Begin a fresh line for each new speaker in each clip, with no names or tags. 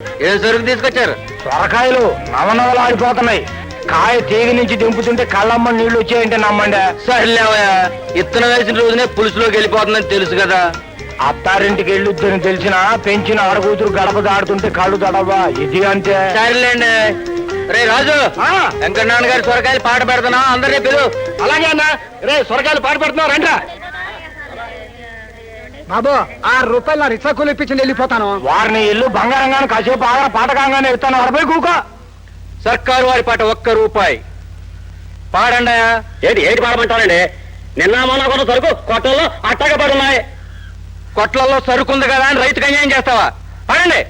ఏ సరుకు తీసుకొచ్చారు?
సొరకాయలు నవనవలాడిపోతున్నాయి. కాయ తీగ నుంచి దింపుతుంటే కళ్ళమ్మ నీళ్లు వచ్చాయంటే నమ్మండి.
సర్లేవయ్యా, ఇత్తనం వేసిన రోజునే పులుసులోకి వెళ్ళిపోతుందని తెలుసు కదా.
అత్తారింటికి వెళ్ళొద్దని తెలిసినా పెంచిన ఆడకూతురు గడప దాడుతుంటే కళ్ళు తడవా, ఇది అంతే.
సరేలేండి. రే రాజు, వెంకటనాన్న గారి సొరకాయలు పాట పెడుతున్నా, అందరినీ పిలు.
అలాగే అన్న. రే సొరకాయలు పాటు పెడుతున్నావు రండి.
బాబు 6 రూపాయలు నా రిక్షా కూలి ఇప్పించి వెళ్ళిపోతాను.
వారిని ఇల్లు బంగారంగానే కాసేపు ఆగర పాటకంగానే ఇస్తాను. అరవై కూక
సర్కారు వారి పాట ₹1 పాడండి.
ఏది పాడమంటారండి? నిన్న మొన్న కొన్న సరుకు కొట్టల్లో అట్టగా పడున్నాయి.
కొట్లలో సరుకుంది కదా అని రైతుకు అన్యాయం చేస్తావా? పాడండి.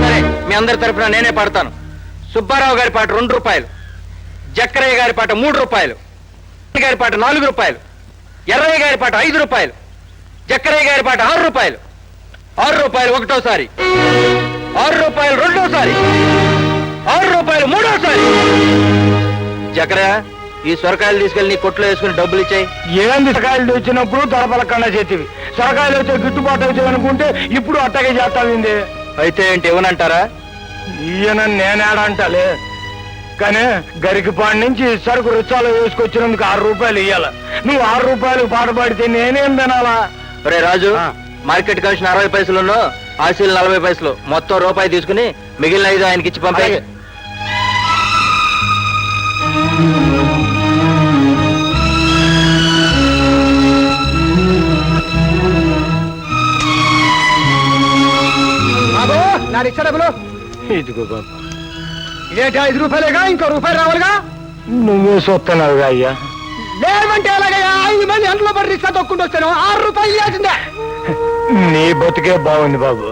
సరే, మీ అందరి తరపున నేనే పాడతాను. సుబ్బారావు గారి పాట ₹2, జక్కరయ్య గారి పాట ₹3, గారి పాట ₹4, ఎర్రయ్య గారి పాట ₹5, జక్కరయ్య గారి పాట ₹6, ₹6 ఒకటోసారి, ₹6 రెండోసారి, ₹6 మూడోసారి. జక్కరయ్య, ఈ సొరకాయలు తీసుకెళ్లి నీ కొట్లో వేసుకుని డబ్బులు ఇచ్చాయి.
ఏంది సొరకాయలు వచ్చినప్పుడు తొడపలకన్నా చేతివి, సొరకాయలు వచ్చే గిట్టుబాటు అవుతాయి అనుకుంటే ఇప్పుడు అట్టగే చేస్తావింది.
అయితే ఏంటి, ఇవ్వనంటారా?
ఈయన నేనేడంటలే కానీ గరికిపాడి నుంచి సరుకు రుచాలు వేసుకొచ్చినందుకు ₹6 ఇయ్యాల. నువ్వు ₹6 పాట పాడితే నేనేం తినాలా?
రే రాజు, మార్కెట్ కమిషన్ 60 పైసలు, ఆశీలు 40 పైసలు, మొత్తం ₹1 తీసుకుని మిగిలిన 5 ఆయనకి ఇచ్చి పంపాయి.
బాబు నా రిక్షా డబ్బులు.
ఇదిగో బాబు.
ఇదేంటి ₹5 ఇంకో ₹1 రావాలిగా?
నువ్వే చూస్తున్నావుగా అయ్యా.
లేవంటే ఎలాగయ్యా? 5 మంది ఎంట్లో పడి రిక్షా తొక్కుంటూ వచ్చాను. ₹6 ఇవ్వాల్సిందే.
నీ బతికే బాగుంది బాబు.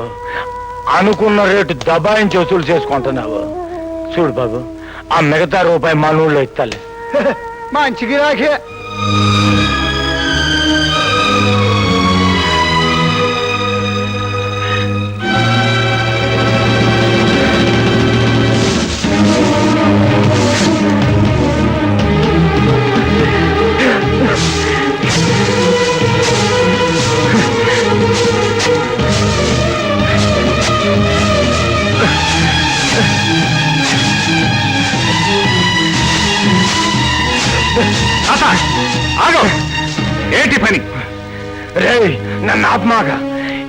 అనుకున్న రేటు దబాయించి వసూలు చేసుకుంటున్నావు. చూడు బాబు, ఆ మిగతా ₹1 మా నూళ్ళో ఇస్తాలే.
మంచి గిరాకే.
ఏంటి పని?
రే నన్ను ఆత్మాగా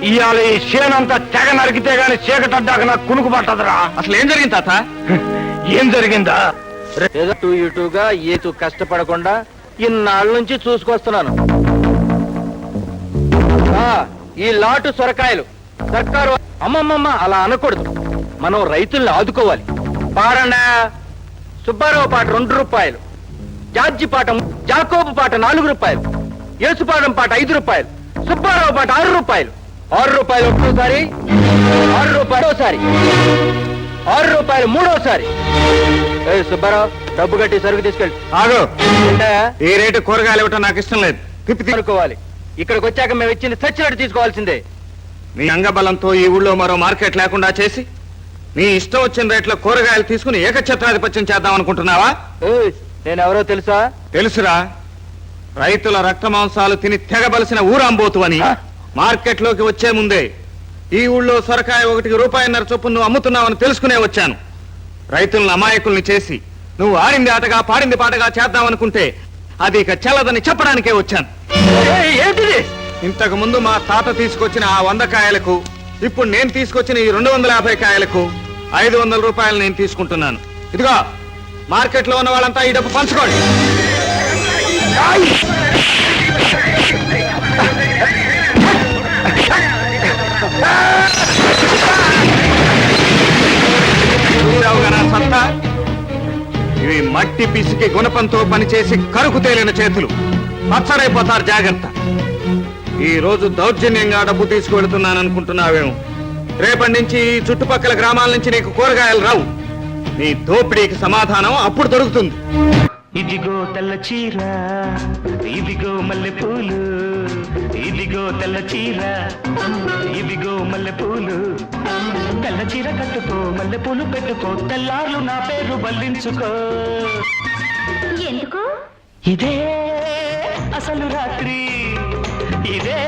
ఇవాళ ఈ చేనంతా తెగ నరికితే గాని చీకటడ్డాక నాకు కునుకు పట్టదురా.
అసలు ఏం జరిగింది తాత?
ఏం జరిగిందా?
ఏదో ఇటుగా ఏతు కష్టపడకుండా ఇన్నాళ్ళ నుంచి చూసుకొస్తున్నాను. ఈ లాటు సొరకాయలు సర్కారు అమ్మమ్మమ్మ అలా అనకూడదు. మనం రైతుల్ని ఆదుకోవాలి. పాడండా. సుబ్బారావు పాట ₹2, జార్జి పాట, జాకోబు పాట ₹4, యేసుపాదం పాట ₹5, సుబ్బారావు పాట ₹6, ₹6 ఒకటోసారి, ₹6 రెండోసారి, ₹6 మూడోసారి. సుబ్బారావు, డబ్బు కట్టి సరుకు తీసుకెళ్ళి.
ఆగు.
ఈ రేటు కూరగాయలు ఇవ్వటం నాకు ఇష్టం లేదు. తీసుకోవాలి. ఇక్కడికి వచ్చాక మేము ఇచ్చింది చచ్చినట్టు తీసుకోవాల్సిందే.
నీ అంగబలంతో ఈ ఊళ్ళో మరో మార్కెట్ లేకుండా చేసి నీ ఇష్టం వచ్చిన రేట్లో కూరగాయలు తీసుకుని ఏకఛత్రాధిపత్యం చేద్దాం అనుకుంటున్నావా?
నేనెవరో తెలుసా?
తెలుసురా. రైతుల రక్త మాంసాలు తిని తెగబలిసిన ఊరాంబోతు అని మార్కెట్ లోకి వచ్చే ముందే ఈ ఊళ్ళో సొరకాయ ఒకటికి ₹1.5 చొప్పున నువ్వు అమ్ముతున్నావని తెలుసుకునే వచ్చాను. రైతులను అమాయకుల్ని చేసి నువ్వు ఆడింది ఆటగా పాడింది పాటగా చేద్దామనుకుంటే అది ఇక చెల్లదని చెప్పడానికే వచ్చాను.
ఏంటిది?
ఇంతకు ముందు మా తాత తీసుకొచ్చిన ఆ 100 కాయలకు ఇప్పుడు నేను తీసుకొచ్చిన ఈ 250 కాయలకు ₹500 నేను తీసుకుంటున్నాను. ఇదిగో, మార్కెట్ లో ఉన్న వాళ్ళంతా ఈ డబ్బు పంచుకోండి. సత్తా ఇవి మట్టి పిసికి గుణపంతో పనిచేసి కరుకు తేలిన చేతులు. పచ్చడైపోతారు, జాగ్రత్త. ఈ రోజు దౌర్జన్యంగా డబ్బు తీసుకువెళుతున్నాననుకుంటున్నావేమో. రేపటి నుంచి ఈ చుట్టుపక్కల గ్రామాల నుంచి నీకు కూరగాయలు రావు. నీ దోపిడీకి సమాధానం అప్పుడు దొరుకుతుంది.
ఇదిగో తెల్ల చీర, ఇదిగో మల్లె పూలు, ఇదిగో తెల్ల చీర, ఇదిగో మల్లె పూలు. తెల్ల చీర కట్టుకో, మల్లె పూలు పెట్టుకో, తెల్లార్లు నా పేరు బల్లించుకో.
ఎందుకు?
ఇదే అసలు రాత్రి, ఇదే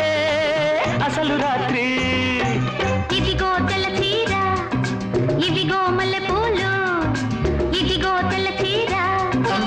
అసలు రాత్రి.